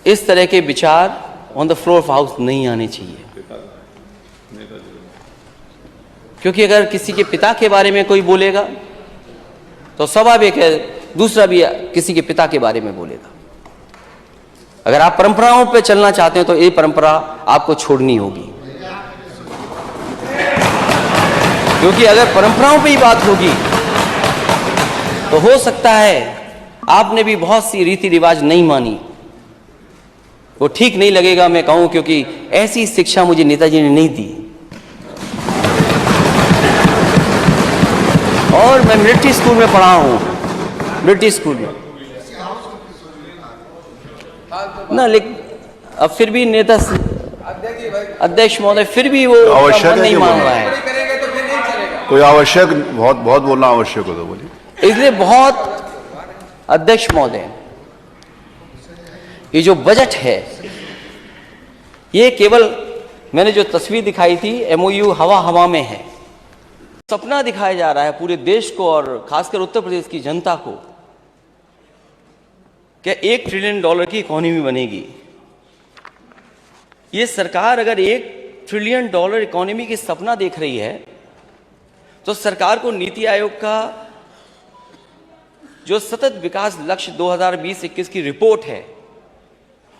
इस तरह के विचार on the floor of house नहीं आने चाहिए, क्योंकि अगर किसी के पिता के बारे में कोई बोलेगा तो स्वाभाविक है दूसरा भी किसी के पिता के बारे में बोलेगा। अगर आप परंपराओं पे चलना चाहते हैं तो ये परंपरा आपको छोड़नी होगी, क्योंकि अगर परंपराओं पे ही बात होगी तो हो सकता है आपने भी बहुत सी रीति रिवाज नहीं मानी, वो ठीक नहीं लगेगा मैं कहूं, क्योंकि ऐसी शिक्षा मुझे नेताजी ने नहीं दी। और मैं मिलिट्री स्कूल में पढ़ा हूं, मिलिट्री स्कूल में ना, लेकिन अब फिर भी नेता अध्यक्ष महोदय फिर भी वो आवश्यक नहीं मान रहा है। कोई आवश्यक बहुत बोलना आवश्यक हो तो बोलिए। इसलिए बहुत अध्यक्ष महोदय, ये जो बजट है ये केवल मैंने जो तस्वीर दिखाई थी एमओयू हवा हवा में है, सपना दिखाया जा रहा है पूरे देश को और खासकर उत्तर प्रदेश की जनता को कि $1 ट्रिलियन की इकोनॉमी बनेगी। ये सरकार अगर $1 ट्रिलियन इकोनॉमी की सपना देख रही है तो सरकार को नीति आयोग का जो सतत विकास लक्ष्य 2020-21 की रिपोर्ट है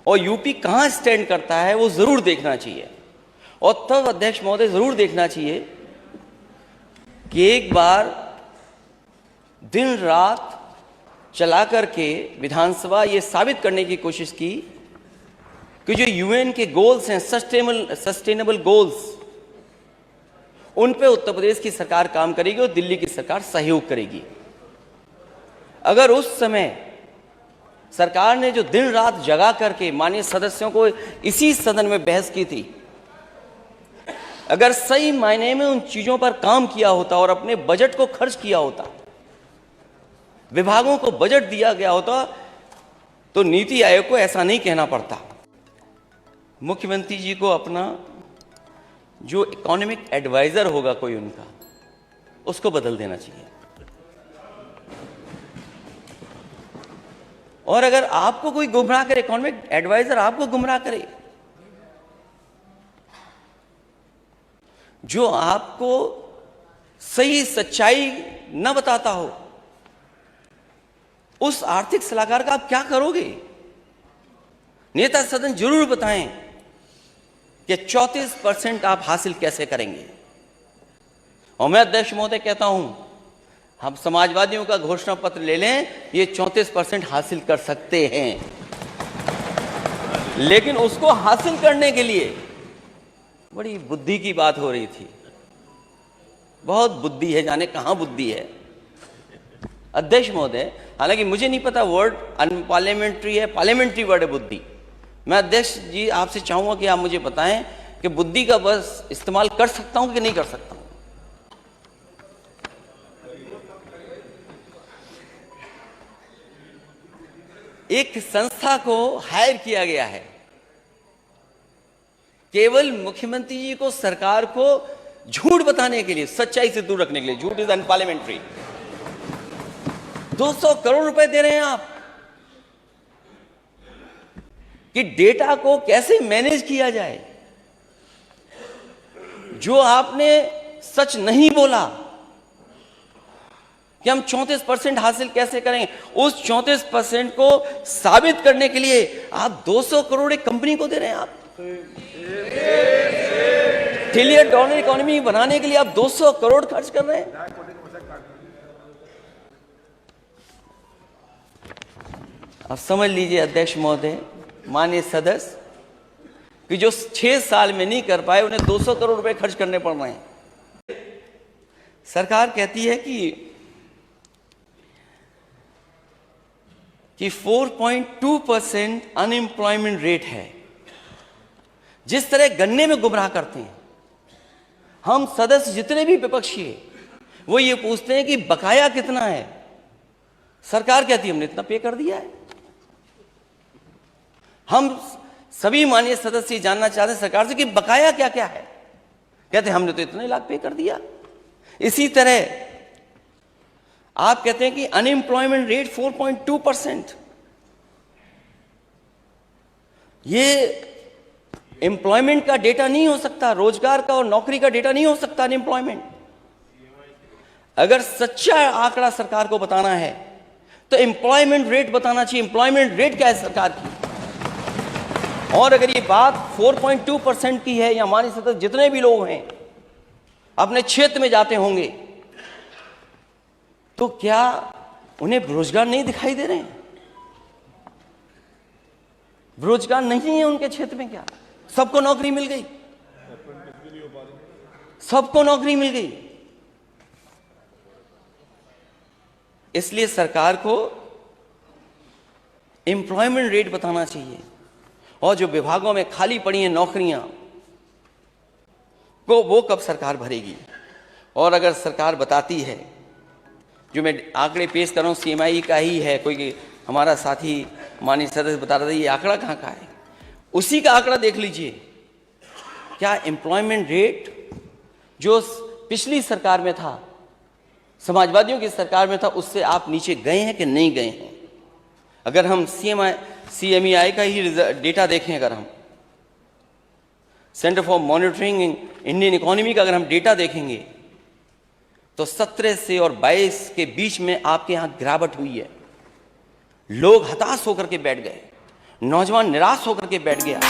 और यूपी कहां स्टैंड करता है वो जरूर देखना चाहिए। और तब अध्यक्ष महोदय जरूर देखना चाहिए कि एक बार दिन रात चला करके विधानसभा ये साबित करने की कोशिश की कि जो यूएन के गोल्स हैं, सस्टेनेबल गोल्स, उन पे उत्तर प्रदेश की सरकार काम करेगी और दिल्ली की सरकार सहयोग करेगी। अगर उस समय सरकार ने जो दिन रात जगा करके माननीय सदस्यों को इसी सदन में बहस की थी, अगर सही मायने में उन चीजों पर काम किया होता और अपने बजट को खर्च किया होता, विभागों को बजट दिया गया होता, तो नीति आयोग को ऐसा नहीं कहना पड़ता। मुख्यमंत्री जी को अपना जो इकोनॉमिक एडवाइजर होगा कोई उनका, उसको बदल देना चाहिए। और अगर आपको कोई गुमराह करे, इकोनॉमिक एडवाइजर आपको गुमराह करे, जो आपको सही सच्चाई न बताता हो, उस आर्थिक सलाहकार का आप क्या करोगे? नेता सदन जरूर बताएं कि 34% आप हासिल कैसे करेंगे। और मैं अध्यक्ष महोदय कहता हूं, हम समाजवादियों का घोषणा पत्र ले लें, ये 34% हासिल कर सकते हैं, लेकिन उसको हासिल करने के लिए बड़ी बुद्धि की बात हो रही थी। बहुत बुद्धि है, जाने कहां बुद्धि है अध्यक्ष महोदय। हालांकि मुझे नहीं पता वर्ड अनपार्लियामेंट्री है, पार्लियामेंट्री वर्ड है बुद्धि। मैं अध्यक्ष जी आपसे चाहूंगा कि आप मुझे बताएं कि बुद्धि का बस इस्तेमाल कर सकता हूं कि नहीं कर सकता हूं। एक संस्था को हायर किया गया है केवल मुख्यमंत्री जी को, सरकार को झूठ बताने के लिए, सच्चाई से दूर रखने के लिए। झूठ इज अनपार्लियामेंट्री। 200 करोड़ रुपए दे रहे हैं आप कि डेटा को कैसे मैनेज किया जाए। जो आपने सच नहीं बोला कि हम 34% हासिल कैसे करेंगे, उस 34% को साबित करने के लिए आप 200 करोड़ एक कंपनी को दे रहे हैं। आप $1 ट्रिलियन इकोनॉमी बनाने के लिए आप 200 करोड़ खर्च कर रहे हैं। अब समझ लीजिए अध्यक्ष महोदय, माननीय सदस्य, कि जो 6 साल में नहीं कर पाए उन्हें 200 करोड़ रुपए खर्च करने पड़ रहे हैं। सरकार कहती है कि 4.2% अनएम्प्लॉयमेंट रेट है। जिस तरह गन्ने में गुमराह करते हैं, हम सदस्य जितने भी विपक्षी है वो ये पूछते हैं कि बकाया कितना है। सरकार कहती है हमने इतना पे कर दिया है। हम सभी माननीय सदस्य जानना चाहते हैं सरकार से कि बकाया क्या क्या है। कहते हैं हमने तो इतने लाख पे कर दिया। इसी तरह आप कहते हैं कि अनएम्प्लॉयमेंट रेट 4.2%। ये एम्प्लॉयमेंट का डेटा नहीं हो सकता, रोजगार का और नौकरी का डेटा नहीं हो सकता अनएम्प्लॉयमेंट। अगर सच्चा आंकड़ा सरकार को बताना है तो एम्प्लॉयमेंट रेट बताना चाहिए। एम्प्लॉयमेंट रेट क्या है सरकार की? और अगर ये बात 4.2% की है, या हमारे साथ जितने भी लोग हैं अपने क्षेत्र में जाते होंगे, तो क्या उन्हें रोजगार नहीं दिखाई दे रहे हैं? रोजगार नहीं है उनके क्षेत्र में? क्या सबको नौकरी मिल गई? सबको नौकरी मिल गई। इसलिए सरकार को एम्प्लॉयमेंट रेट बताना चाहिए, और जो विभागों में खाली पड़ी हैं नौकरियां को वो कब सरकार भरेगी। और अगर सरकार बताती है, जो मैं आंकड़े पेश कर रहा हूं सीएमआई का ही है, कोई हमारा साथी माननीय सदस्य बता रहा था ये आंकड़ा कहाँ का है, उसी का आंकड़ा देख लीजिए। क्या एम्प्लॉयमेंट रेट जो पिछली सरकार में था, समाजवादियों की सरकार में था, उससे आप नीचे गए हैं कि नहीं गए हैं? अगर हम सीएमईआई का ही डेटा देखें, अगर हम centre for monitoring Indian economy का अगर हम डेटा देखेंगे, तो 17 से और 22 के बीच में आपके यहां गिरावट हुई है। लोग हताश होकर के बैठ गए, नौजवान निराश होकर के बैठ गया।